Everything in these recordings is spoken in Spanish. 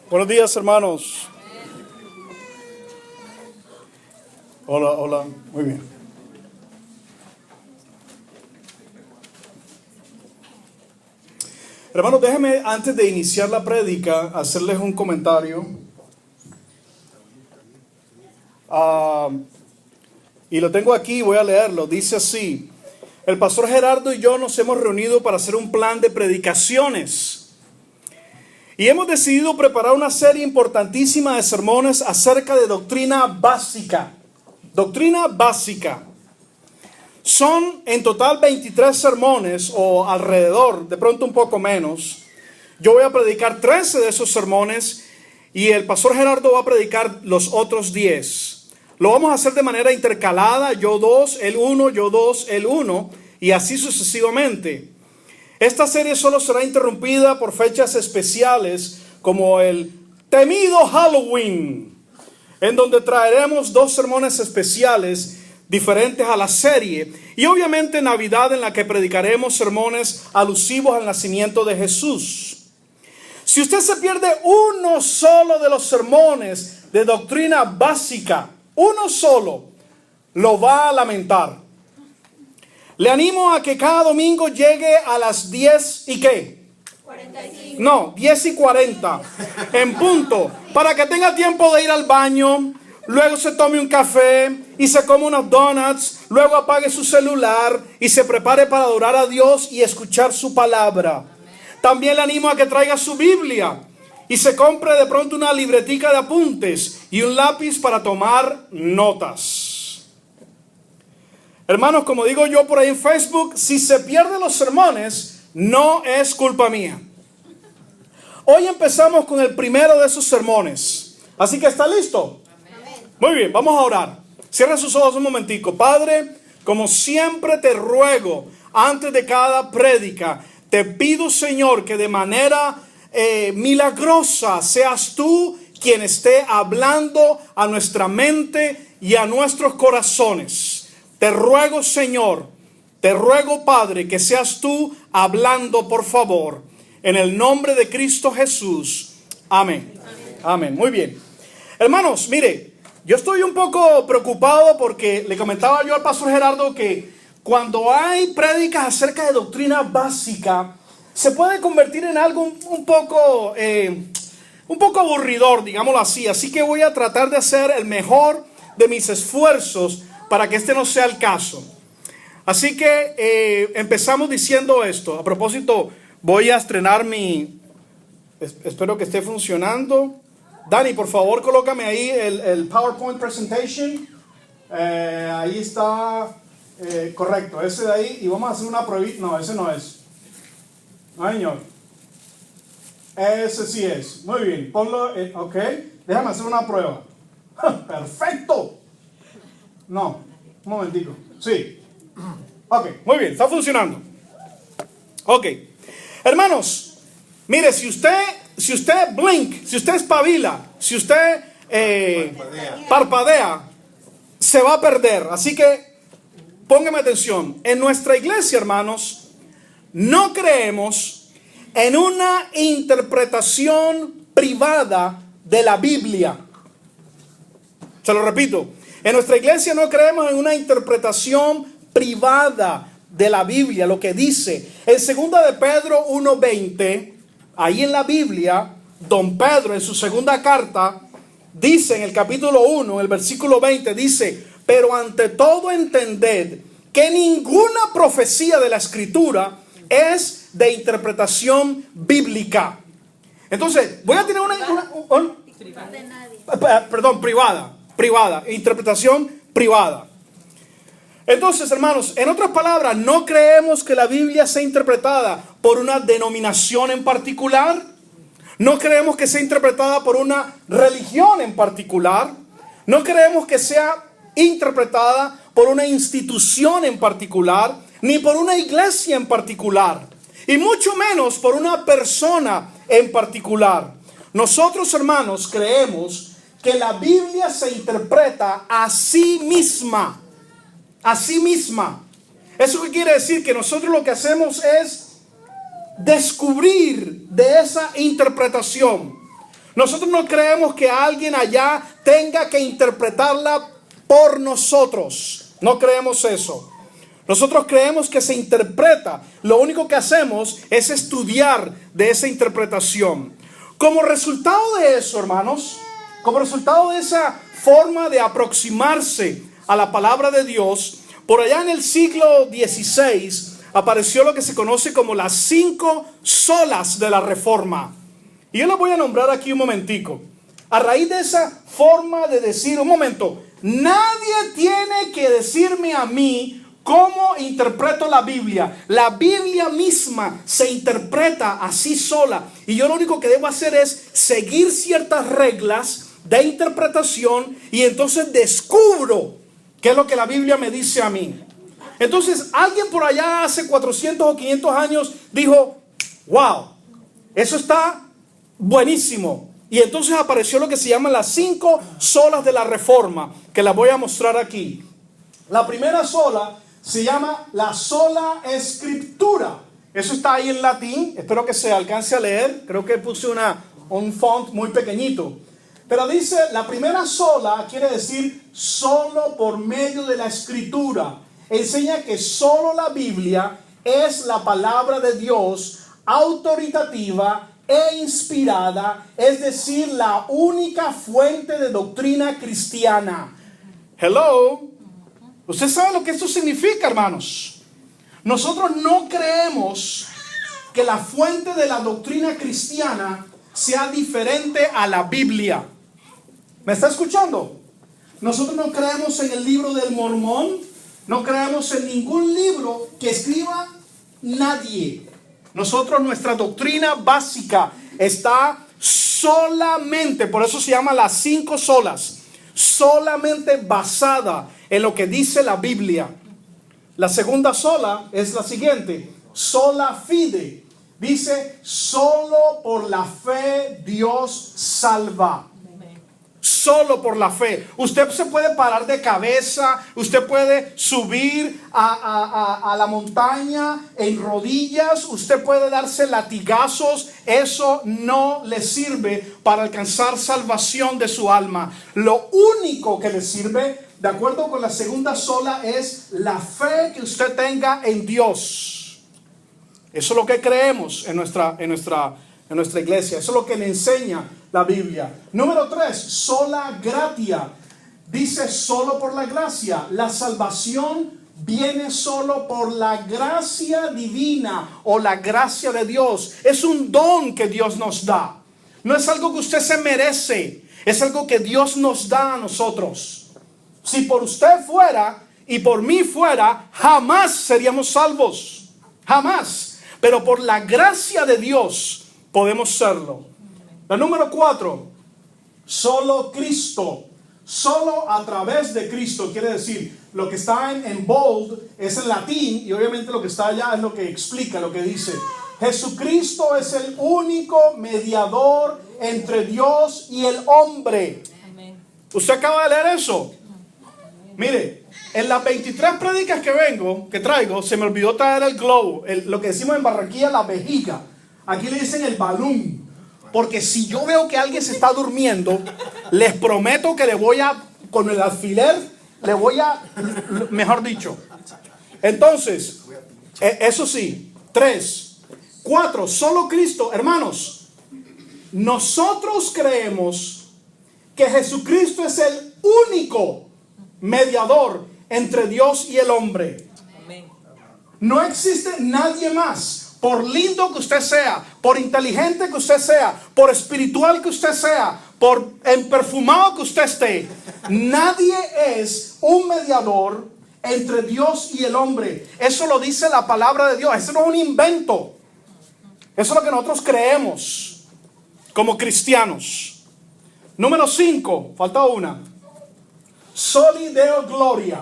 Buenos días, hermanos. Hola, hola. Muy bien. Hermanos, déjenme antes de iniciar la prédica hacerles un comentario. Y lo tengo aquí, voy a leerlo. Dice así: el pastor Gerardo y yo nos hemos reunido para hacer un plan de predicaciones. Y hemos decidido preparar una serie importantísima de sermones acerca de doctrina básica. Doctrina básica. Son en total 23 sermones o alrededor, de pronto un poco menos. Yo voy a predicar 13 de esos sermones y el pastor Gerardo va a predicar los otros 10. Lo vamos a hacer de manera intercalada, yo 2, él 1, yo 2, él 1 y así sucesivamente. Esta serie solo será interrumpida por fechas especiales como el temido Halloween, en donde traeremos 2 sermones especiales diferentes a la serie, y obviamente Navidad, en la que predicaremos sermones alusivos al nacimiento de Jesús. Si usted se pierde uno solo de los sermones de doctrina básica, uno solo, lo va a lamentar. Le animo a que cada domingo llegue a las 10 y ¿qué? 45. No, 10:40 en punto, para que tenga tiempo de ir al baño, luego se tome un café y se come unos donuts, luego apague su celular y se prepare para adorar a Dios y escuchar su palabra. También le animo a que traiga su Biblia y se compre de pronto una libretica de apuntes y un lápiz para tomar notas. Hermanos, como digo yo por ahí en Facebook, si se pierden los sermones, no es culpa mía. Hoy empezamos con el primero de esos sermones. Así que, ¿está listo? Muy bien, vamos a orar. Cierra sus ojos un momentico. Padre, como siempre te ruego, antes de cada prédica, te pido, Señor, que de manera milagrosa seas tú quien esté hablando a nuestra mente y a nuestros corazones. Te ruego, Señor, te ruego, Padre, que seas tú hablando, por favor, en el nombre de Cristo Jesús. Amén. Amén. Muy bien. Hermanos, mire, yo estoy un poco preocupado porque le comentaba yo al pastor Gerardo que cuando hay prédicas acerca de doctrina básica, se puede convertir en algo un poco aburridor, digámoslo así. Así que voy a tratar de hacer el mejor de mis esfuerzos para que este no sea el caso. Así que empezamos diciendo esto. A propósito, voy a estrenar espero que esté funcionando. Dani, por favor, colócame ahí el PowerPoint presentation. Ahí está. Correcto, ese de ahí. Y vamos a hacer una pruebita. No, ese no es. No, señor. Ese sí es. Muy bien, ponlo. Ok, déjame hacer una prueba. ¡Perfecto! No, un momentico. Sí. Ok, muy bien, está funcionando. Ok. Hermanos, mire, si usted blink, si usted espabila, si usted parpadea, se va a perder. Así que póngame atención. En nuestra iglesia, hermanos, no creemos en una interpretación privada de la Biblia. Se lo repito. En nuestra iglesia no creemos en una interpretación privada de la Biblia, lo que dice. En 2 de Pedro 1:20, ahí en la Biblia, don Pedro en su segunda carta, dice en el capítulo 1, el versículo 20, dice: pero ante todo entended que ninguna profecía de la Escritura es de interpretación bíblica. Entonces, voy a tener privada, interpretación privada. Entonces, hermanos, en otras palabras, no creemos que la Biblia sea interpretada por una denominación en particular. No creemos que sea interpretada por una religión en particular. No creemos que sea interpretada por una institución en particular, ni por una iglesia en particular, y mucho menos por una persona en particular. Nosotros, hermanos, creemos que la Biblia se interpreta a sí misma. A sí misma. ¿Eso qué quiere decir? Que nosotros lo que hacemos es descubrir de esa interpretación. Nosotros no creemos que alguien allá tenga que interpretarla por nosotros. No creemos eso. Nosotros creemos que se interpreta. Lo único que hacemos es estudiar de esa interpretación. Como resultado de eso, hermanos, como resultado de esa forma de aproximarse a la palabra de Dios, por allá en el siglo XVI apareció lo que se conoce como las 5 solas de la Reforma. Y yo les voy a nombrar aquí un momentico. A raíz de esa forma de decir, un momento, nadie tiene que decirme a mí cómo interpreto la Biblia. La Biblia misma se interpreta así sola. Y yo lo único que debo hacer es seguir ciertas reglas de interpretación y entonces descubro qué es lo que la Biblia me dice a mí. Entonces alguien por allá hace 400 o 500 años dijo, wow, eso está buenísimo. Y entonces apareció lo que se llaman las 5 solas de la Reforma, que las voy a mostrar aquí. La primera sola se llama la sola escritura. Eso está ahí en latín. Espero que se alcance a leer. Creo que puse un font muy pequeñito. Pero dice, la primera sola quiere decir solo por medio de la escritura. Enseña que solo la Biblia es la palabra de Dios autoritativa e inspirada, es decir, la única fuente de doctrina cristiana. Hello. Usted sabe lo que esto significa, hermanos. Nosotros no creemos que la fuente de la doctrina cristiana sea diferente a la Biblia. ¿Me está escuchando? Nosotros no creemos en el libro del Mormón. No creemos en ningún libro que escriba nadie. Nosotros, nuestra doctrina básica está solamente, por eso se llama las 5 solas, solamente basada en lo que dice la Biblia. La segunda sola es la siguiente, sola fide. Dice, solo por la fe Dios salva. Solo por la fe. Usted se puede parar de cabeza, usted puede subir a la montaña en rodillas, usted puede darse latigazos. Eso no le sirve para alcanzar salvación de su alma. Lo único que le sirve, de acuerdo con la segunda sola, es la fe que usted tenga en Dios. Eso es lo que creemos en nuestra iglesia. Eso es lo que le enseña la Biblia. Número 3, sola gratia. Dice solo por la gracia. La salvación viene solo por la gracia divina o la gracia de Dios. Es un don que Dios nos da. No es algo que usted se merece. Es algo que Dios nos da a nosotros. Si por usted fuera y por mí fuera, jamás seríamos salvos. Jamás. Pero por la gracia de Dios podemos serlo. La número 4, solo Cristo. Solo a través de Cristo. Quiere decir, lo que está en bold es en latín y obviamente lo que está allá es lo que explica, lo que dice. Jesucristo es el único mediador entre Dios y el hombre. ¿Usted acaba de leer eso? Mire, en las 23 prédicas que traigo, se me olvidó traer el globo, lo que decimos en Barranquilla, la vejiga. Aquí le dicen el balón. Porque si yo veo que alguien se está durmiendo, les prometo que con el alfiler, mejor dicho. Entonces, eso sí, 3, 4, solo Cristo. Hermanos, nosotros creemos que Jesucristo es el único mediador entre Dios y el hombre. No existe nadie más. Por lindo que usted sea, por inteligente que usted sea, por espiritual que usted sea, por perfumado que usted esté, nadie es un mediador entre Dios y el hombre. Eso lo dice la palabra de Dios. Eso no es un invento. Eso es lo que nosotros creemos como cristianos. Número 5, falta una. Soli Deo Gloria.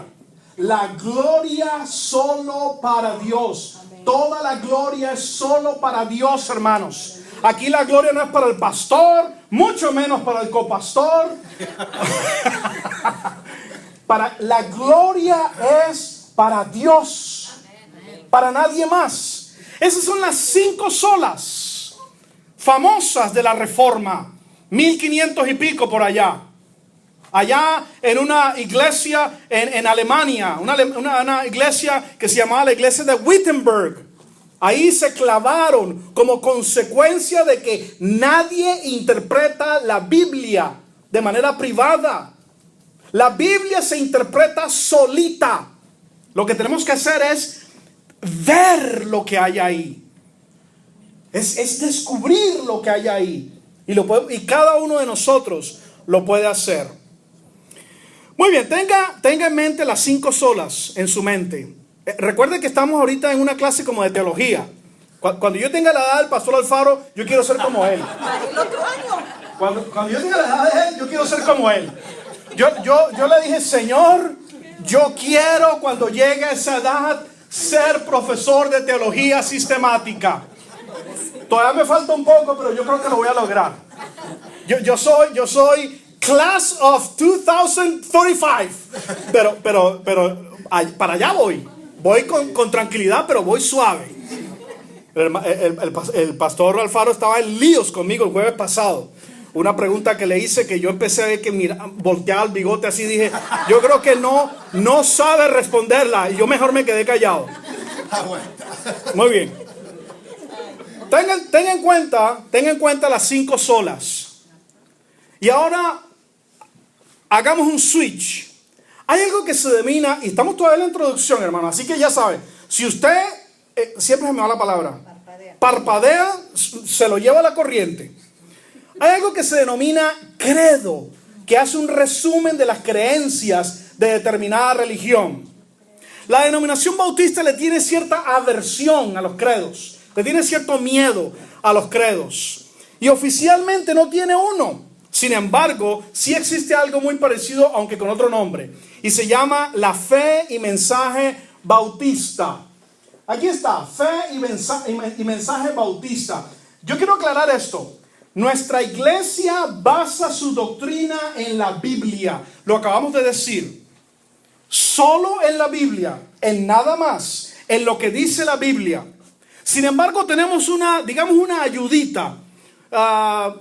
La gloria solo para Dios. Toda la gloria es solo para Dios, hermanos. Aquí la gloria no es para el pastor, mucho menos para el copastor. La gloria es para Dios, para nadie más. Esas son las 5 solas famosas de la Reforma. 1500 y pico por allá. Allá en una iglesia en Alemania, una iglesia que se llamaba la iglesia de Wittenberg. Ahí se clavaron como consecuencia de que nadie interpreta la Biblia de manera privada. La Biblia se interpreta solita. Lo que tenemos que hacer es ver lo que hay ahí. Es descubrir lo que hay ahí. Y cada uno de nosotros lo puede hacer. Muy bien, tenga en mente las 5 solas en su mente. Recuerde que estamos ahorita en una clase como de teología. Cuando yo tenga la edad del pastor Alfaro, yo quiero ser como él. El otro año. Cuando yo tenga la edad de él, yo quiero ser como él. Yo le dije, Señor, yo quiero cuando llegue a esa edad ser profesor de teología sistemática. Todavía me falta un poco, pero yo creo que lo voy a lograr. Yo soy Class of 2035. Pero para allá voy. Voy con tranquilidad, pero voy suave. El pastor Alfaro estaba en líos conmigo el jueves pasado. Una pregunta que le hice que yo empecé a ver que volteaba el bigote así. Dije, yo creo que no sabe responderla. Y yo mejor me quedé callado. Muy bien. Tenga en cuenta las 5 solas. Y ahora hagamos un switch. Hay algo que se denomina, y estamos todavía en la introducción, hermano, así que ya sabe, si usted, siempre se me va la palabra, parpadea, se lo lleva a la corriente. Hay algo que se denomina credo, que hace un resumen de las creencias de determinada religión. La denominación bautista le tiene cierta aversión a los credos, le tiene cierto miedo a los credos, y oficialmente no tiene uno. Sin embargo, sí existe algo muy parecido, aunque con otro nombre, y se llama la fe y mensaje bautista. Aquí está, fe y mensaje bautista. Yo quiero aclarar esto. Nuestra iglesia basa su doctrina en la Biblia. Lo acabamos de decir. Solo en la Biblia, en nada más, en lo que dice la Biblia. Sin embargo, tenemos una ayudita.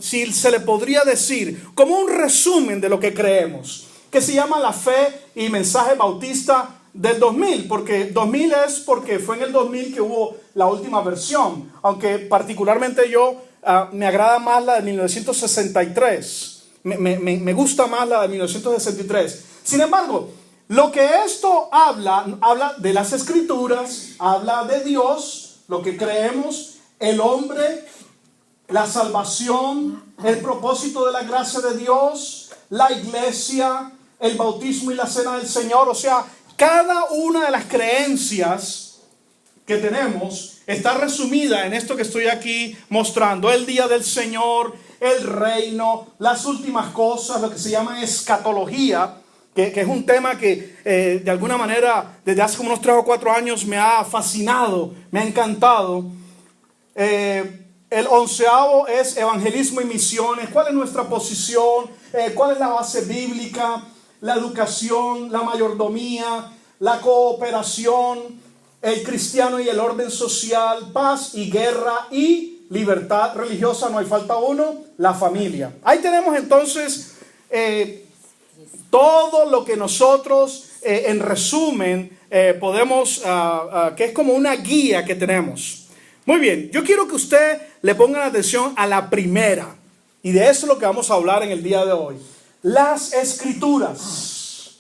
Si se le podría decir, como un resumen de lo que creemos, que se llama la fe y mensaje bautista del 2000, porque 2000 es porque fue en el 2000 que hubo la última versión, aunque particularmente yo me agrada más la de 1963, me gusta más la de 1963. Sin embargo, lo que esto habla de las escrituras, habla de Dios, lo que creemos, el hombre, la salvación, el propósito de la gracia de Dios, la iglesia, el bautismo y la cena del Señor. O sea, cada una de las creencias que tenemos está resumida en esto que estoy aquí mostrando. El día del Señor, el reino, las últimas cosas, lo que se llama escatología, que es un tema que de alguna manera desde hace como unos 3 o 4 años me ha fascinado, me ha encantado. El 11º es evangelismo y misiones. ¿Cuál es nuestra posición? ¿Cuál es la base bíblica? La educación, la mayordomía, la cooperación, el cristiano y el orden social, paz y guerra y libertad religiosa. No hay falta uno, la familia. Ahí tenemos entonces todo lo que nosotros en resumen podemos, que es como una guía que tenemos. Muy bien, yo quiero que usted le ponga atención a la primera. Y de eso es lo que vamos a hablar en el día de hoy. Las escrituras.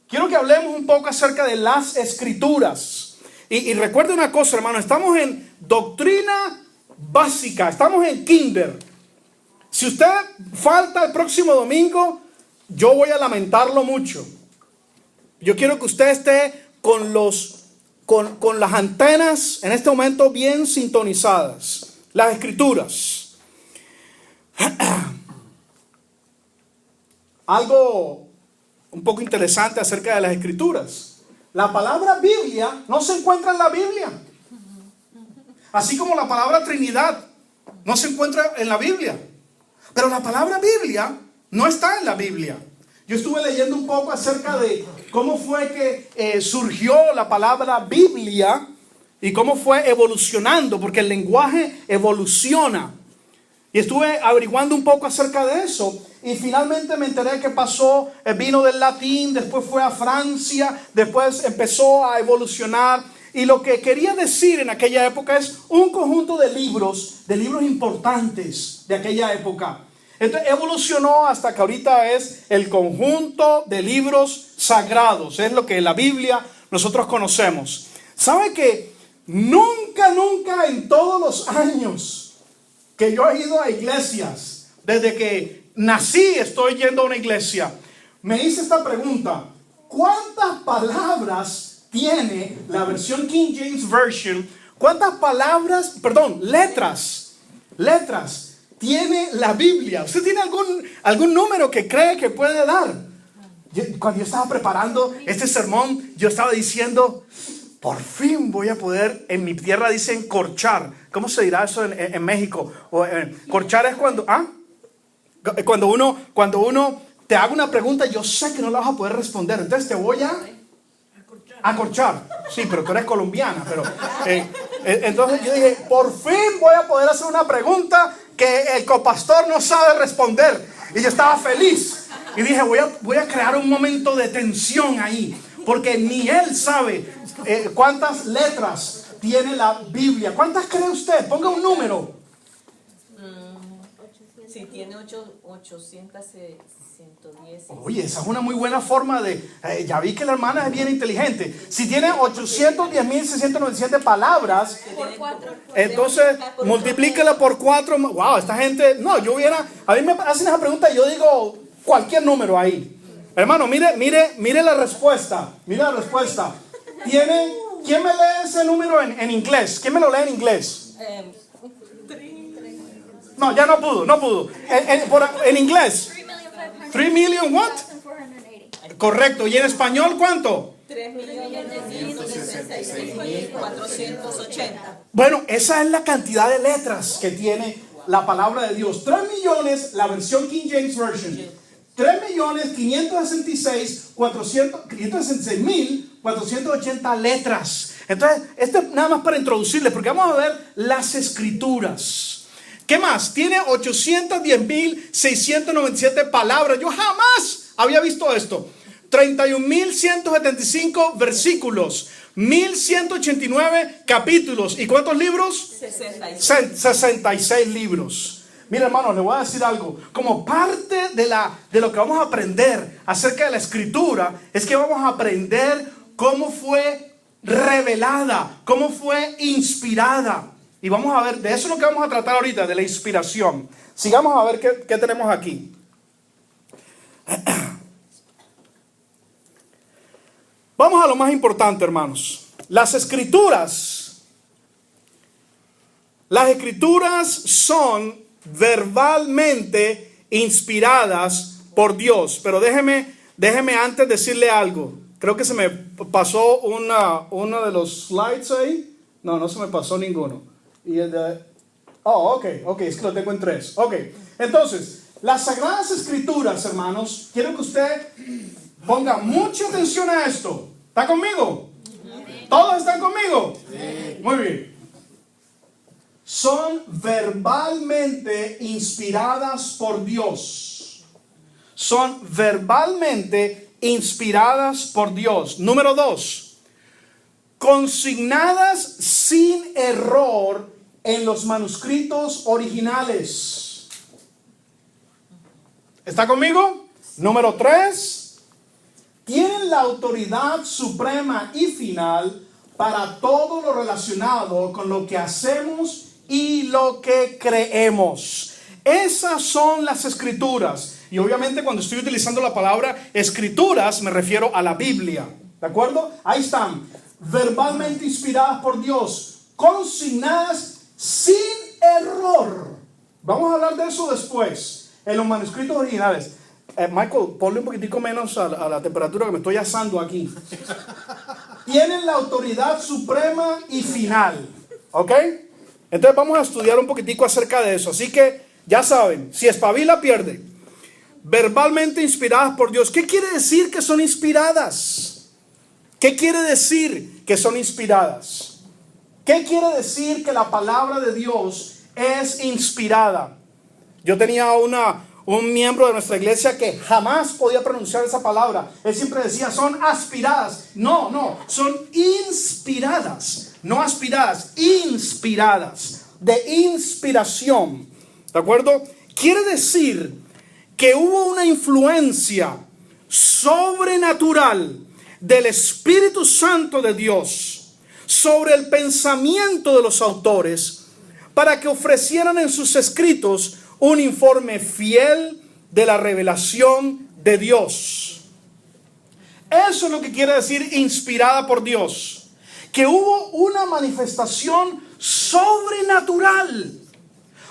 Quiero que hablemos un poco acerca de las escrituras. Y recuerde una cosa, hermano. Estamos en doctrina básica. Estamos en kinder. Si usted falta el próximo domingo, yo voy a lamentarlo mucho. Yo quiero que usted esté con las antenas en este momento bien sintonizadas. Las escrituras. Algo un poco interesante acerca de las escrituras. La palabra Biblia no se encuentra en la Biblia. Así como la palabra Trinidad no se encuentra en la Biblia. Pero la palabra Biblia no está en la Biblia. Yo estuve leyendo un poco acerca de cómo fue que surgió la palabra Biblia y cómo fue evolucionando, porque el lenguaje evoluciona. Y estuve averiguando un poco acerca de eso. Y finalmente me enteré que pasó, vino del latín, después fue a Francia, después empezó a evolucionar. Y lo que quería decir en aquella época es un conjunto de libros importantes de aquella época. Entonces evolucionó hasta que ahorita es el conjunto de libros sagrados. Es lo que la Biblia nosotros conocemos. ¿Sabe que nunca en todos los años que yo he ido a iglesias, desde que nací estoy yendo a una iglesia, me hice esta pregunta: ¿cuántas palabras tiene la versión King James Version? ¿Cuántas letras tiene la Biblia? ¿Usted tiene algún número que cree que puede dar? Cuando yo estaba preparando este sermón, yo estaba diciendo, por fin voy a poder, en mi tierra dicen corchar. ¿Cómo se dirá eso en México? Corchar es cuando uno te haga una pregunta, yo sé que no la vas a poder responder, entonces te voy a corchar. Sí, pero tú eres colombiana. Entonces yo dije, por fin voy a poder hacer una pregunta que el copastor no sabe responder. Y yo estaba feliz. Y dije, voy a crear un momento de tensión ahí. Porque ni él sabe cuántas letras tiene la Biblia. ¿Cuántas cree usted? Ponga un número. Si tiene 800, 110. Oye, esa es una muy buena forma de... ya vi que la hermana es bien inteligente. Si tiene 810.697 palabras, entonces multiplíquela por 4. Wow, esta gente... No, a mí me hacen esa pregunta y yo digo cualquier número ahí. Hermano, mire la respuesta. Mire la respuesta. ¿Quién me lee ese número en inglés? ¿Quién me lo lee en inglés? No, ya no pudo. En inglés. 3 million what? Correcto. ¿Y en español cuánto? 3.166.480. Bueno, esa es la cantidad de letras que tiene la palabra de Dios. 3 millones, la versión King James Version. 3.566.480 letras. Entonces, esto es nada más para introducirles, porque vamos a ver las escrituras. ¿Qué más? Tiene 810.697 palabras. Yo jamás había visto esto. 31.175 versículos. 1.189 capítulos. ¿Y cuántos libros? 66 libros. Mira, hermano, le voy a decir algo. Como parte de lo que vamos a aprender acerca de la escritura, es que vamos a aprender cómo fue revelada, cómo fue inspirada. Y vamos a ver, de eso es lo que vamos a tratar ahorita, de la inspiración. Sigamos a ver qué tenemos aquí. Vamos a lo más importante, hermanos. Las escrituras son verbalmente inspiradas por Dios. Pero déjeme antes decirle algo. Creo que se me pasó uno de los slides ahí. No se me pasó ninguno. Y el de... ok, es que lo tengo en 3. Ok, entonces, las Sagradas Escrituras, hermanos, quiero que usted ponga mucha atención a esto. ¿Está conmigo? ¿Todos están conmigo? Sí. Muy bien. Son verbalmente inspiradas por Dios. Son verbalmente inspiradas por Dios. Número 2. Consignadas sin error en los manuscritos originales. ¿Está conmigo? Número 3. Tienen la autoridad suprema y final para todo lo relacionado con lo que hacemos y lo que creemos. Esas son las escrituras. Y obviamente cuando estoy utilizando la palabra escrituras me refiero a la Biblia. ¿De acuerdo? Ahí están. Verbalmente inspiradas por Dios. Consignadas sin error. Vamos a hablar de eso después. En los manuscritos originales. Michael, ponle un poquitico menos a la temperatura que me estoy asando aquí. Tienen la autoridad suprema y final. ¿Ok? Entonces vamos a estudiar un poquitico acerca de eso. Así que ya saben, si espabila pierde. Verbalmente inspiradas por Dios. ¿Qué quiere decir que son inspiradas? ¿Qué quiere decir que son inspiradas? ¿Qué quiere decir que la palabra de Dios es inspirada? Yo tenía un miembro de nuestra iglesia que jamás podía pronunciar esa palabra. Él siempre decía, son aspiradas. No, son inspiradas. No aspiradas, inspiradas. De inspiración. ¿De acuerdo? Quiere decir que hubo una influencia sobrenatural del Espíritu Santo de Dios sobre el pensamiento de los autores para que ofrecieran en sus escritos un informe fiel de la revelación de Dios. Eso es lo que quiere decir inspirada por Dios. Que hubo una manifestación sobrenatural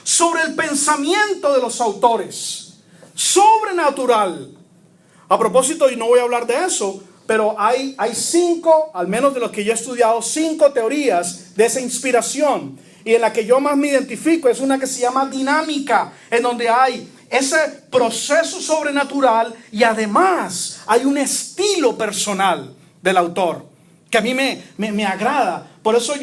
sobre el pensamiento de los autores. Sobrenatural. A propósito, y no voy a hablar de eso, pero hay 5, al menos de los que yo he estudiado, 5 teorías de esa inspiración. Y en la que yo más me identifico es una que se llama dinámica, en donde hay ese proceso sobrenatural y además hay un estilo personal del autor que a mí me agrada. Por eso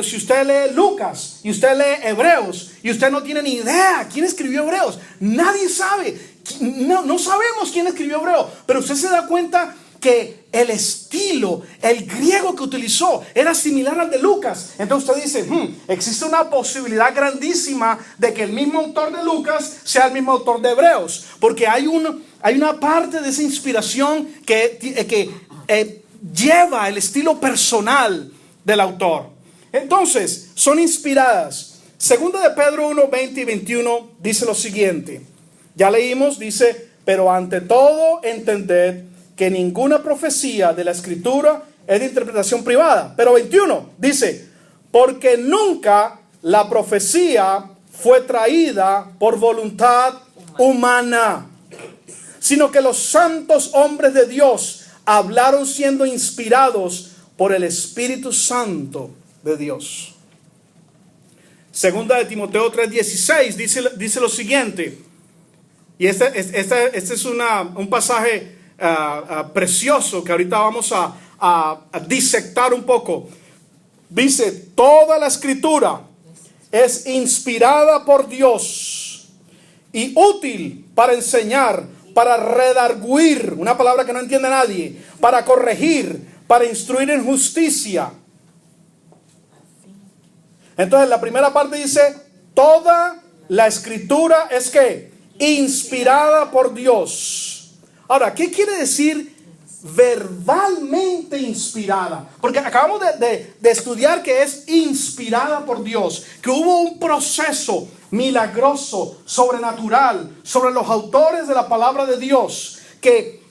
si usted lee Lucas y usted lee Hebreos y usted no tiene ni idea quién escribió Hebreos, nadie sabe, no sabemos quién escribió Hebreos, pero usted se da cuenta que el estilo, el griego que utilizó era similar al de Lucas. Entonces usted dice, existe una posibilidad grandísima de que el mismo autor de Lucas sea el mismo autor de Hebreos, porque hay una parte de esa inspiración que lleva el estilo personal del autor. Entonces, son inspiradas. Segunda de Pedro 1, 20 y 21 dice lo siguiente. Ya leímos, dice, pero ante todo entended que ninguna profecía de la Escritura es de interpretación privada. Pero 21 dice, porque nunca la profecía fue traída por voluntad humana, sino que los santos hombres de Dios hablaron siendo inspirados por el Espíritu Santo de Dios. Segunda de Timoteo 3:16 dice lo siguiente, y este es un pasaje precioso que ahorita vamos a disectar un poco. Dice, toda la Escritura es inspirada por Dios y útil para enseñar, para redarguir, una palabra que no entiende nadie, para corregir, para instruir en justicia. Entonces la primera parte dice, toda la Escritura es que inspirada por Dios. Ahora, ¿qué quiere decir verbalmente inspirada? Porque acabamos de estudiar que es inspirada por Dios, que hubo un proceso milagroso, sobrenatural, sobre los autores de la palabra de Dios, que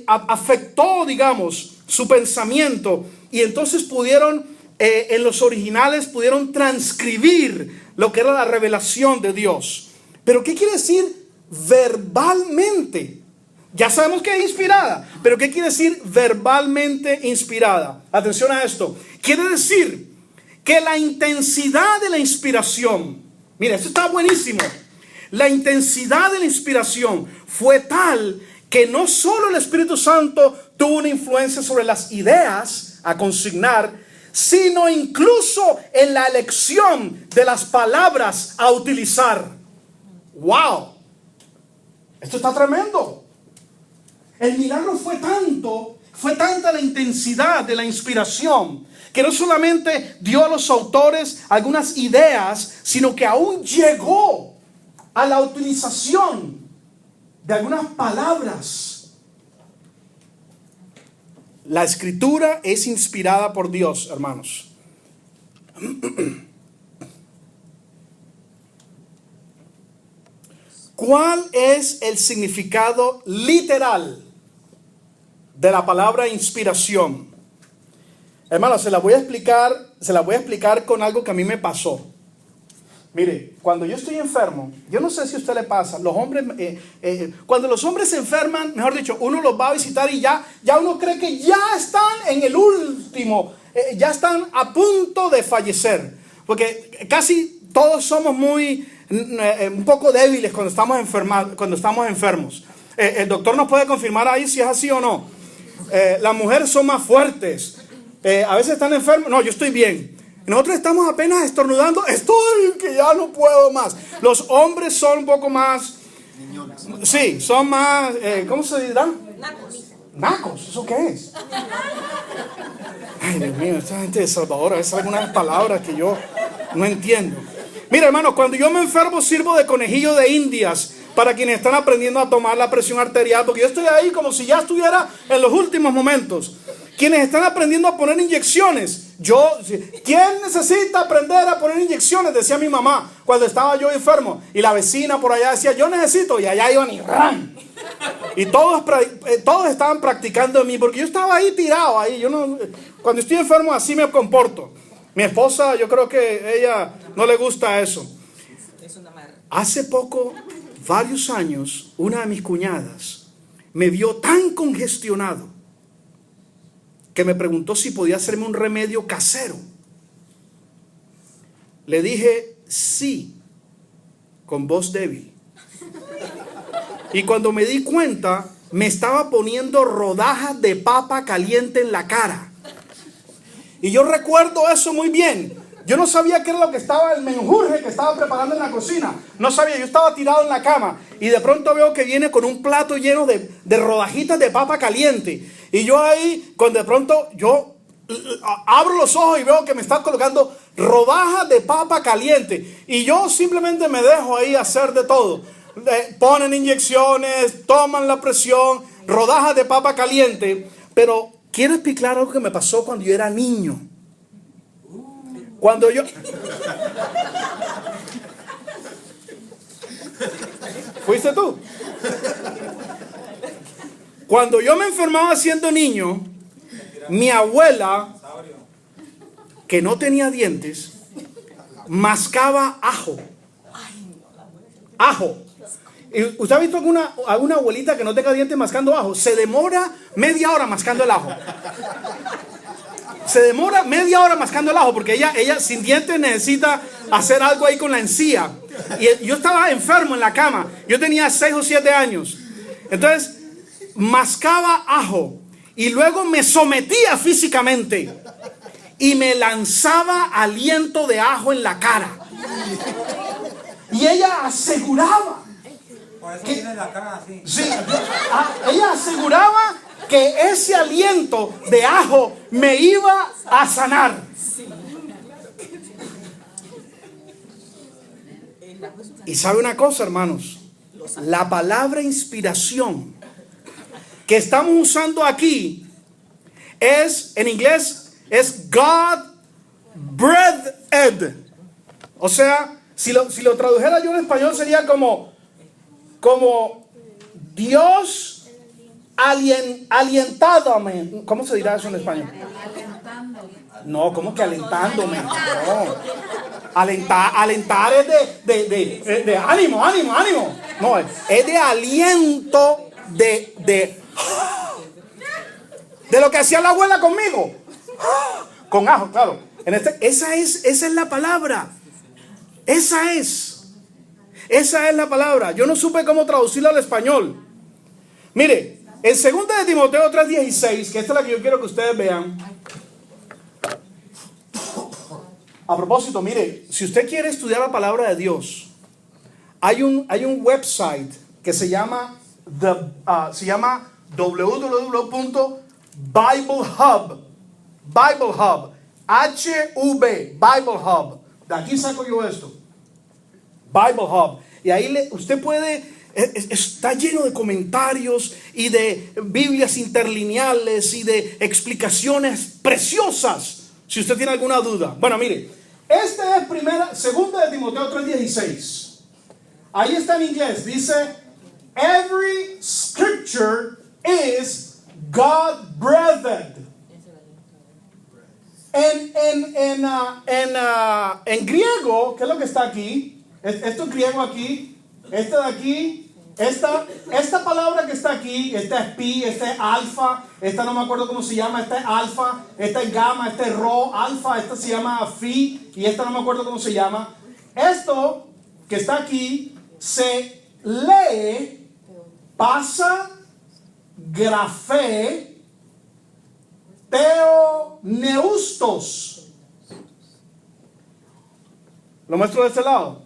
afectó, digamos, su pensamiento, y entonces en los originales pudieron transcribir lo que era la revelación de Dios. Pero ¿qué quiere decir verbalmente? Ya sabemos que es inspirada, pero ¿qué quiere decir verbalmente inspirada? Atención a esto. Quiere decir que la intensidad de la inspiración, mira, esto está buenísimo. La intensidad de la inspiración fue tal que no solo el Espíritu Santo tuvo una influencia sobre las ideas a consignar, sino incluso en la elección de las palabras a utilizar. ¡Wow! Esto está tremendo. El milagro fue tanta la intensidad de la inspiración, que no solamente dio a los autores algunas ideas, sino que aún llegó a la utilización de algunas palabras. La Escritura es inspirada por Dios, hermanos. ¿Cuál es el significado literal de la palabra inspiración? Hermanos, se la voy a explicar con algo que a mí me pasó. Mire, cuando yo estoy enfermo, yo no sé si a usted le pasa, los hombres, cuando los hombres se enferman, mejor dicho, uno los va a visitar y ya uno cree que ya están en el último, ya están a punto de fallecer, porque casi todos somos un poco débiles cuando estamos enfermos. El doctor nos puede confirmar ahí si es así o no. Las mujeres son más fuertes. A veces están enfermas. No, yo estoy bien. Nosotros estamos apenas estornudando. Estoy que ya no puedo más. Los hombres son un poco más... Sí, son más... ¿cómo se dirá? Nacos. Nacos, ¿eso qué es? Ay, Dios mío, esta gente de Salvador a veces algunas palabras que yo no entiendo. Mira, hermano, cuando yo me enfermo sirvo de conejillo de indias para quienes están aprendiendo a tomar la presión arterial, porque yo estoy ahí como si ya estuviera en los últimos momentos. Quienes están aprendiendo a poner inyecciones. ¿Quién necesita aprender a poner inyecciones? Decía mi mamá cuando estaba yo enfermo. Y la vecina por allá decía, yo necesito. Y allá iban y ¡ram! Y todos estaban practicando en mí, porque yo estaba ahí tirado. Cuando estoy enfermo así me comporto. Mi esposa, yo creo que ella no le gusta eso. Es una marra. Hace poco, varios años, una de mis cuñadas me vio tan congestionado que me preguntó si podía hacerme un remedio casero. Le dije sí, con voz débil. Y cuando me di cuenta, me estaba poniendo rodajas de papa caliente en la cara. Y yo recuerdo eso muy bien. Yo no sabía qué era lo que estaba, el menjurje que estaba preparando en la cocina. No sabía, yo estaba tirado en la cama. Y de pronto veo que viene con un plato lleno de rodajitas de papa caliente. Y yo ahí, cuando de pronto yo abro los ojos y veo que me está colocando rodajas de papa caliente. Y yo simplemente me dejo ahí hacer de todo. Ponen inyecciones, toman la presión, rodajas de papa caliente. Pero quiero explicar algo que me pasó cuando yo era niño. Cuando yo... ¿Fuiste tú? Cuando yo me enfermaba siendo niño, mi abuela, que no tenía dientes, mascaba ajo. Ajo. ¿Usted ha visto alguna abuelita que no tenga dientes mascando ajo? Se demora media hora mascando el ajo. Se demora media hora mascando el ajo porque ella sin dientes necesita hacer algo ahí con la encía. Y yo estaba enfermo en la cama. Yo tenía 6 o 7 años. Entonces, mascaba ajo y luego me sometía físicamente y me lanzaba aliento de ajo en la cara. Y ella aseguraba que, sí, ella aseguraba que ese aliento de ajo me iba a sanar. Y sabe una cosa, hermanos, la palabra inspiración que estamos usando aquí es, en inglés, es God breathed. O sea, si lo tradujera yo en español sería como Dios alientándome. ¿Cómo se dirá eso en español? No, ¿cómo que alentándome? No. Alentar es de ánimo. No, es de aliento de lo que hacía la abuela conmigo. Con ajo, claro. Esa es la palabra. Esa es la palabra. Yo no supe cómo traducirla al español. Mire, en 2 de Timoteo 3:16, que esta es la que yo quiero que ustedes vean. A propósito, mire, si usted quiere estudiar la palabra de Dios, hay un website que se llama www.biblehub. Biblehub. Biblehub. De aquí saco yo esto. Biblehub. Y ahí usted puede... Está lleno de comentarios y de Biblias interlineales y de explicaciones preciosas. Si usted tiene alguna duda. Bueno, mire, esta es 2 de Timoteo 3:16. Ahí está en inglés. Dice, every scripture is God breathed. En griego, ¿qué es lo que está aquí? Esto es griego aquí. Esta de aquí, esta palabra que está aquí, esta es pi, esta es alfa, esta no me acuerdo cómo se llama, esta es alfa, esta es gamma, esta es rho, alfa, esta se llama phi y esta no me acuerdo cómo se llama. Esto que está aquí se lee, pasa, grafé, teoneustos. Lo muestro de este lado.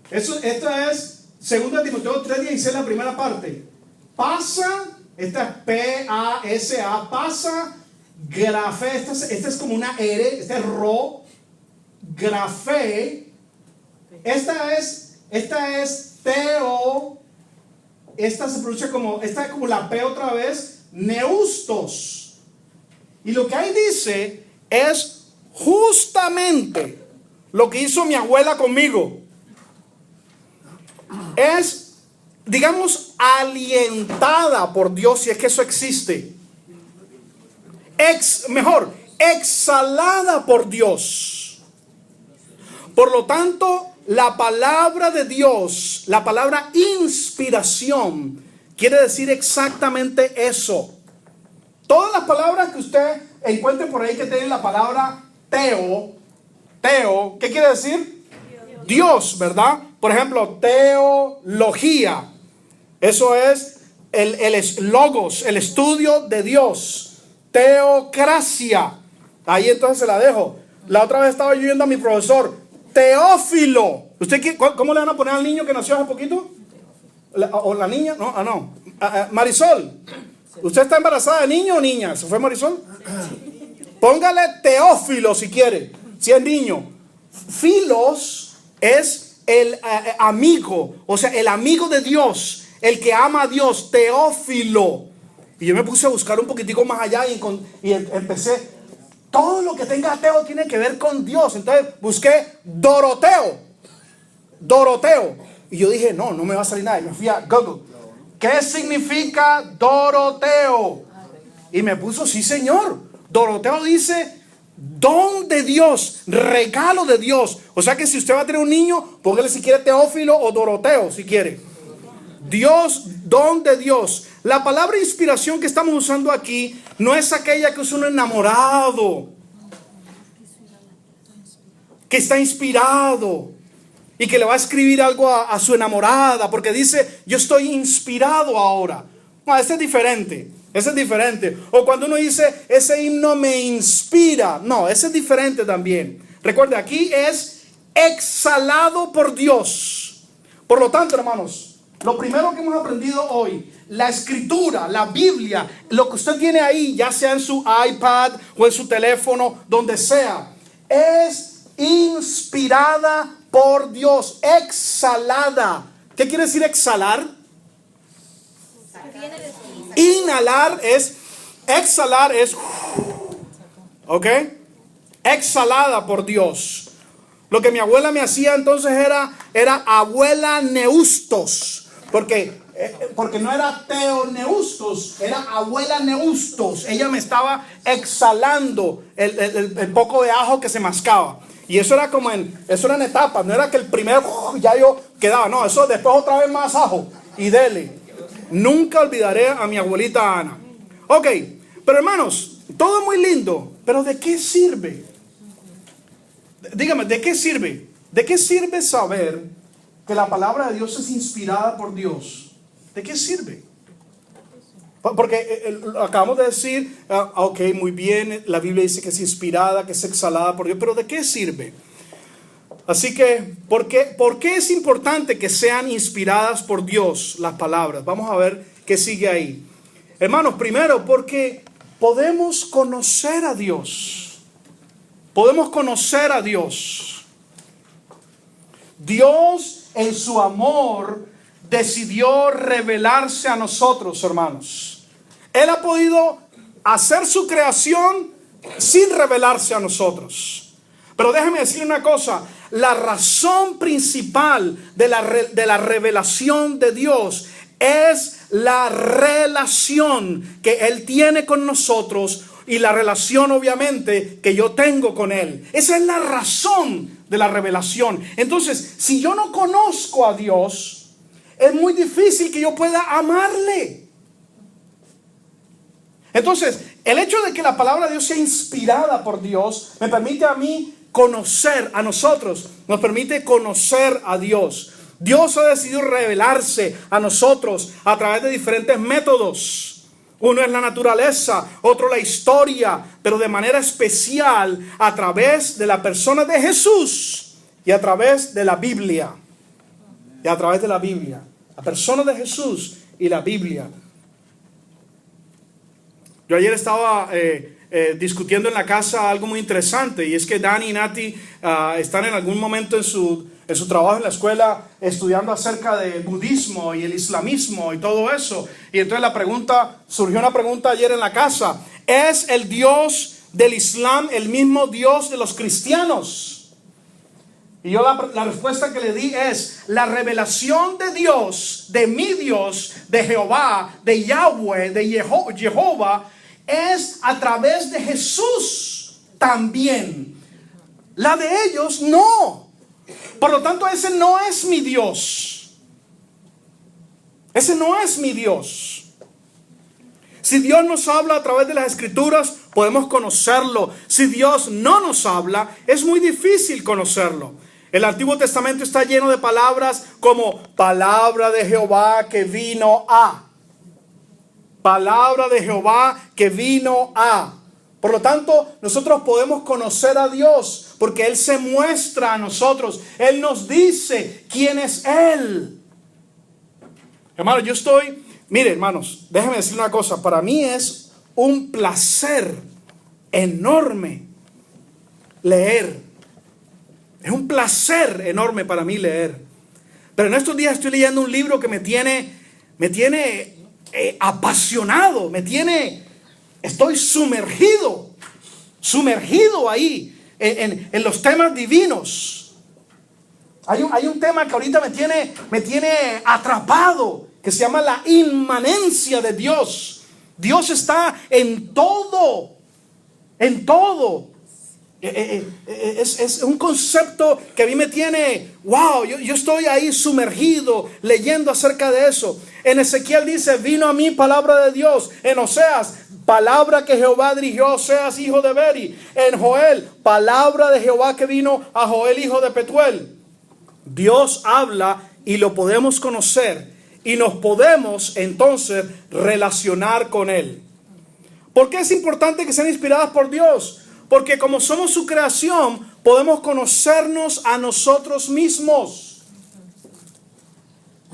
Esto es 2 Timoteo 3:16, la primera parte. Pasa, esta es P-A-S-A, pasa, grafé, esta es como una R, esta es ro, grafé, esta es teo, esta se pronuncia como, esta es como la P otra vez, neustos. Y lo que ahí dice es justamente lo que hizo mi abuela conmigo. Es, digamos, alientada por Dios, si es que eso existe. Exhalada por Dios. Por lo tanto, la palabra de Dios, la palabra inspiración, quiere decir exactamente eso. Todas las palabras que usted encuentre por ahí que tienen la palabra teo, ¿qué quiere decir? Dios, ¿verdad? Por ejemplo, teología. Eso es el logos, el estudio de Dios. Teocracia. Ahí entonces se la dejo. La otra vez estaba yo viendo a mi profesor, Teófilo. ¿Cómo le van a poner al niño que nació hace poquito? ¿O la niña? No. Marisol. ¿Usted está embarazada de niño o niña? ¿Se fue Marisol? Póngale Teófilo si quiere, si es niño. Filos es el amigo, o sea, el amigo de Dios, el que ama a Dios, Teófilo. Y yo me puse a buscar un poquitico más allá y empecé, todo lo que tenga Teo tiene que ver con Dios. Entonces busqué Doroteo. Y yo dije, no me va a salir nada. Y me fui a Google. ¿Qué significa Doroteo? Y me puso, sí señor, Doroteo dice don de Dios, regalo de Dios. O sea que si usted va a tener un niño, póngale si quiere Teófilo o Doroteo, si quiere. Dios, don de Dios. La palabra inspiración que estamos usando aquí no es aquella que usa un enamorado, que está inspirado y que le va a escribir algo a su enamorada porque dice, yo estoy inspirado ahora. No, ese es diferente. Ese es diferente. O cuando uno dice, ese himno me inspira. No, ese es diferente también. Recuerde, aquí es exhalado por Dios. Por lo tanto, hermanos, lo primero que hemos aprendido hoy, la escritura, la Biblia, lo que usted tiene ahí, ya sea en su iPad o en su teléfono, donde sea, es inspirada por Dios, exhalada. ¿Qué quiere decir exhalar? Inhalar es, exhalar es, ¿ok? Exhalada por Dios. Lo que mi abuela me hacía entonces era abuela neustos, porque no era teoneustos, era abuela neustos. Ella me estaba exhalando el poco de ajo que se mascaba. Y eso era eso era en etapas, no era que el primero ya yo quedaba, no, eso después otra vez más ajo y dele. Nunca olvidaré a mi abuelita Ana. Ok, pero hermanos, todo muy lindo, pero ¿de qué sirve? Dígame, ¿de qué sirve? ¿De qué sirve saber que la palabra de Dios es inspirada por Dios? ¿De qué sirve? Porque acabamos de decir, ok, muy bien, la Biblia dice que es inspirada, que es exhalada por Dios, pero ¿de qué sirve? Así que, ¿por qué es importante que sean inspiradas por Dios las palabras? Vamos a ver qué sigue ahí. Hermanos, primero, porque podemos conocer a Dios. Podemos conocer a Dios. Dios, en su amor, decidió revelarse a nosotros, hermanos. Él ha podido hacer su creación sin revelarse a nosotros. Pero déjeme decir una cosa. La razón principal de la revelación de Dios es la relación que Él tiene con nosotros y la relación obviamente que yo tengo con Él. Esa es la razón de la revelación. Entonces, si yo no conozco a Dios, es muy difícil que yo pueda amarle. Entonces, el hecho de que la palabra de Dios sea inspirada por Dios me permite a mí conocer a nosotros, nos permite conocer a Dios. Dios ha decidido revelarse a nosotros a través de diferentes métodos. Uno es la naturaleza, otro la historia, pero de manera especial a través de la persona de Jesús. y a través de la Biblia. Y a través de la Biblia. La persona de Jesús y la Biblia. Yo ayer estaba discutiendo en la casa algo muy interesante, y es que Dani y Nati están en algún momento en su trabajo en la escuela estudiando acerca del budismo y el islamismo y todo eso. Y entonces surgió una pregunta ayer en la casa: ¿es el Dios del Islam el mismo Dios de los cristianos? Y yo la respuesta que le di es: la revelación de Dios, de mi Dios, de Jehová, de Yahweh, de Jehová, es a través de Jesús también. La de ellos no. Por lo tanto, ese no es mi Dios. Ese no es mi Dios. Si Dios nos habla a través de las Escrituras, podemos conocerlo. Si Dios no nos habla, es muy difícil conocerlo. El Antiguo Testamento está lleno de palabras como palabra de Jehová que vino a. Palabra de Jehová que vino a. Por lo tanto, nosotros podemos conocer a Dios porque Él se muestra a nosotros. Él nos dice quién es Él. Hermanos, mire, hermanos, déjenme decir una cosa. Para mí es un placer enorme leer. Es un placer enorme para mí leer. Pero en estos días estoy leyendo un libro que me tiene apasionado, estoy sumergido ahí en los temas divinos. Hay un tema que ahorita me tiene atrapado, que se llama la inmanencia de Dios. Dios está en todo, en todo. Es un concepto que a mí me tiene, wow, yo estoy ahí sumergido leyendo acerca de eso. En Ezequiel dice: vino a mí palabra de Dios. En Oseas, palabra que Jehová dirigió a Oseas, hijo de Beri. En Joel, palabra de Jehová que vino a Joel, hijo de Petuel. Dios habla y lo podemos conocer, y nos podemos entonces relacionar con Él. ¿Por qué es importante que sean inspiradas por Dios? Porque como somos su creación, podemos conocernos a nosotros mismos.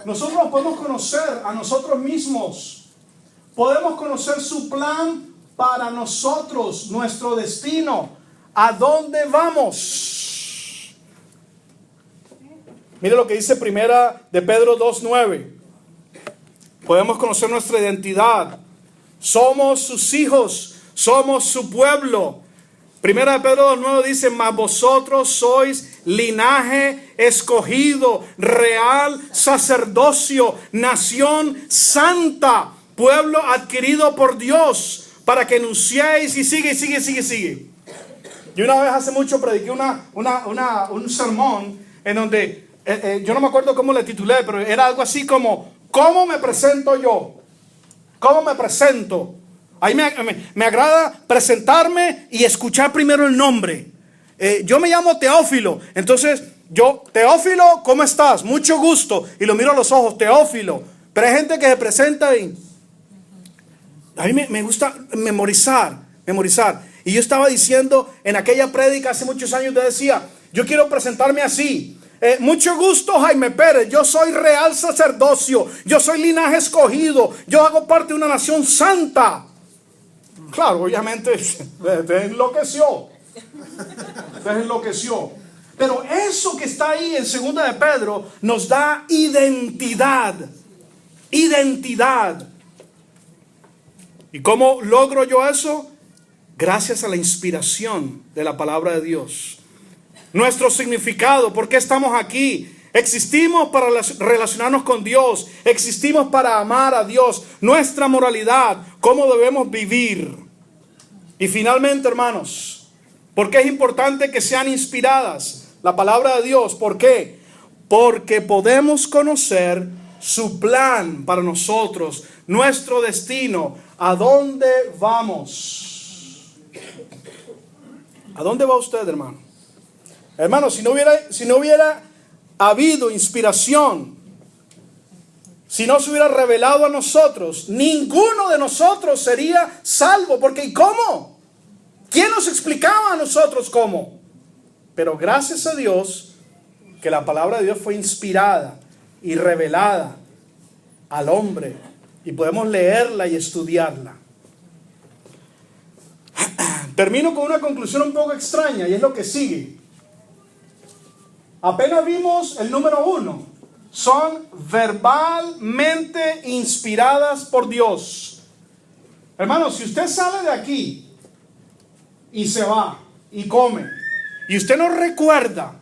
Nosotros nos podemos conocer a nosotros mismos. Podemos conocer su plan para nosotros, nuestro destino. ¿A dónde vamos? Mire lo que dice primera de Pedro 2:9. Podemos conocer nuestra identidad. Somos sus hijos, somos su pueblo. Primera de Pedro 2:9 dice: mas vosotros sois linaje escogido, real sacerdocio, nación santa, pueblo adquirido por Dios, para que anunciéis. Y sigue. Y una vez hace mucho prediqué un sermón en donde, yo no me acuerdo cómo le titulé, pero era algo así como: ¿cómo me presento yo? ¿Cómo me presento? Ahí me agrada presentarme y escuchar primero el nombre. Yo me llamo Teófilo. Entonces, Teófilo, ¿cómo estás? Mucho gusto. Y lo miro a los ojos: Teófilo. Pero hay gente que se presenta y a mí me gusta memorizar. Y yo estaba diciendo en aquella prédica hace muchos años, te decía: yo quiero presentarme así. Mucho gusto, Jaime Pérez. Yo soy real sacerdocio. Yo soy linaje escogido. Yo hago parte de una nación santa. Claro, obviamente te enloqueció. Pero eso que está ahí en segunda de Pedro nos da identidad. ¿Y cómo logro yo eso? Gracias a la inspiración de la palabra de Dios. Nuestro significado, ¿por qué estamos aquí? Existimos para relacionarnos con Dios. Existimos para amar a Dios. Nuestra moralidad, cómo debemos vivir. Y finalmente, hermanos, ¿por qué es importante que sean inspiradas? La palabra de Dios, ¿por qué? Porque podemos conocer su plan para nosotros, nuestro destino, a dónde vamos. ¿A dónde va usted, hermano? Hermano, si no hubiera habido inspiración, si no se hubiera revelado a nosotros, ninguno de nosotros sería salvo. Porque ¿y cómo? ¿Quién nos explicaba a nosotros cómo? Pero gracias a Dios, que la palabra de Dios fue inspirada y revelada al hombre y podemos leerla y estudiarla. Termino con una conclusión un poco extraña y es lo que sigue. Apenas vimos el número 1. Son verbalmente inspiradas por Dios. Hermano, si usted sale de aquí y se va y come y usted no recuerda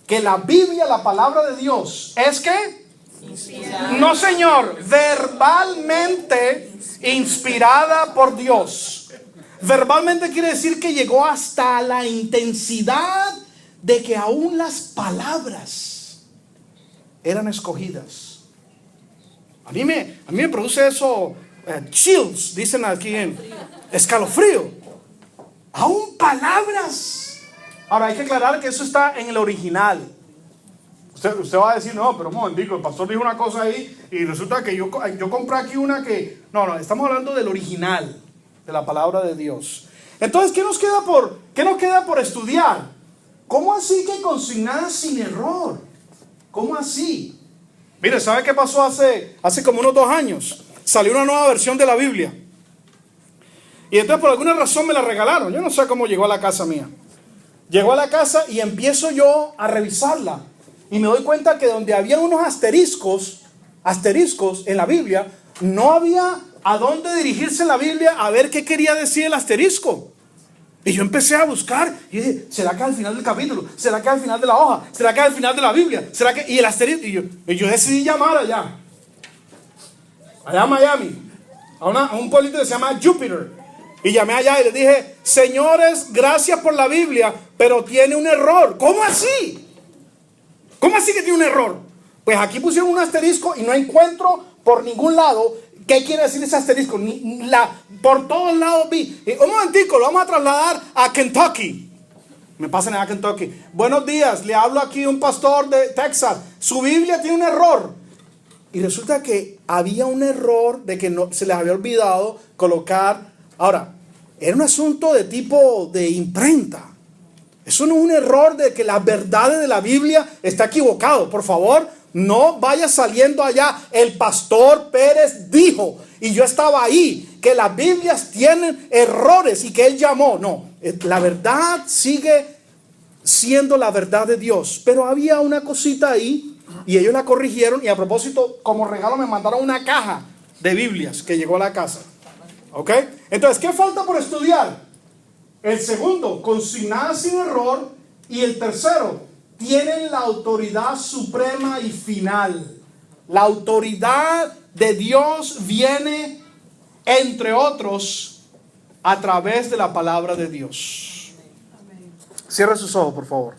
que la Biblia, la palabra de Dios, ¿es qué? Inspirada. No, señor, verbalmente inspirada por Dios. Verbalmente quiere decir que llegó hasta la intensidad de que aún las palabras eran escogidas. A mí me produce eso, chills, dicen aquí en escalofrío. Aún palabras. Ahora hay que aclarar que eso está en el original. Usted va a decir, no, pero un momentico, el pastor dijo una cosa ahí y resulta que yo compré aquí una que... No, estamos hablando del original, de la palabra de Dios. Entonces, ¿qué nos queda por estudiar? ¿Cómo así que consignada sin error? ¿Cómo así? Mire, ¿sabe qué pasó hace como unos 2 años? Salió una nueva versión de la Biblia. Y entonces por alguna razón me la regalaron. Yo no sé cómo llegó a la casa mía. Llegó a la casa y empiezo yo a revisarla. Y me doy cuenta que donde había unos asteriscos en la Biblia, no había a dónde dirigirse en la Biblia a ver qué quería decir el asterisco. Y yo empecé a buscar y dije, ¿será que al final del capítulo? ¿Será que al final de la hoja? ¿Será que al final de la Biblia? ¿Será que? Y el asterisco. Y yo decidí llamar allá a Miami, a un pueblito que se llama Jupiter. Y llamé allá y les dije, señores, gracias por la Biblia, pero tiene un error. ¿Cómo así? ¿Cómo así que tiene un error? Pues aquí pusieron un asterisco y no encuentro por ningún lado qué quiere decir ese asterisco. Por todos lados vi. Un momentico, lo vamos a trasladar a Kentucky. Me pasan a Kentucky. Buenos días, le hablo aquí a un pastor de Texas. Su Biblia tiene un error. Y resulta que había un error de que no se les había olvidado colocar. Ahora, era un asunto de tipo de imprenta. Eso no es un error de que las verdades de la Biblia está equivocado. Por favor, no vaya saliendo allá. El pastor Pérez dijo, y yo estaba ahí, que las Biblias tienen errores y que él llamó. No, la verdad sigue siendo la verdad de Dios. Pero había una cosita ahí y ellos la corrigieron. Y a propósito, como regalo me mandaron una caja de Biblias que llegó a la casa. ¿Ok? Entonces, ¿qué falta por estudiar? El segundo, consignada sin error. Y el tercero, tienen la autoridad suprema y final. La autoridad de Dios viene, entre otros, a través de la palabra de Dios. Cierre sus ojos, por favor.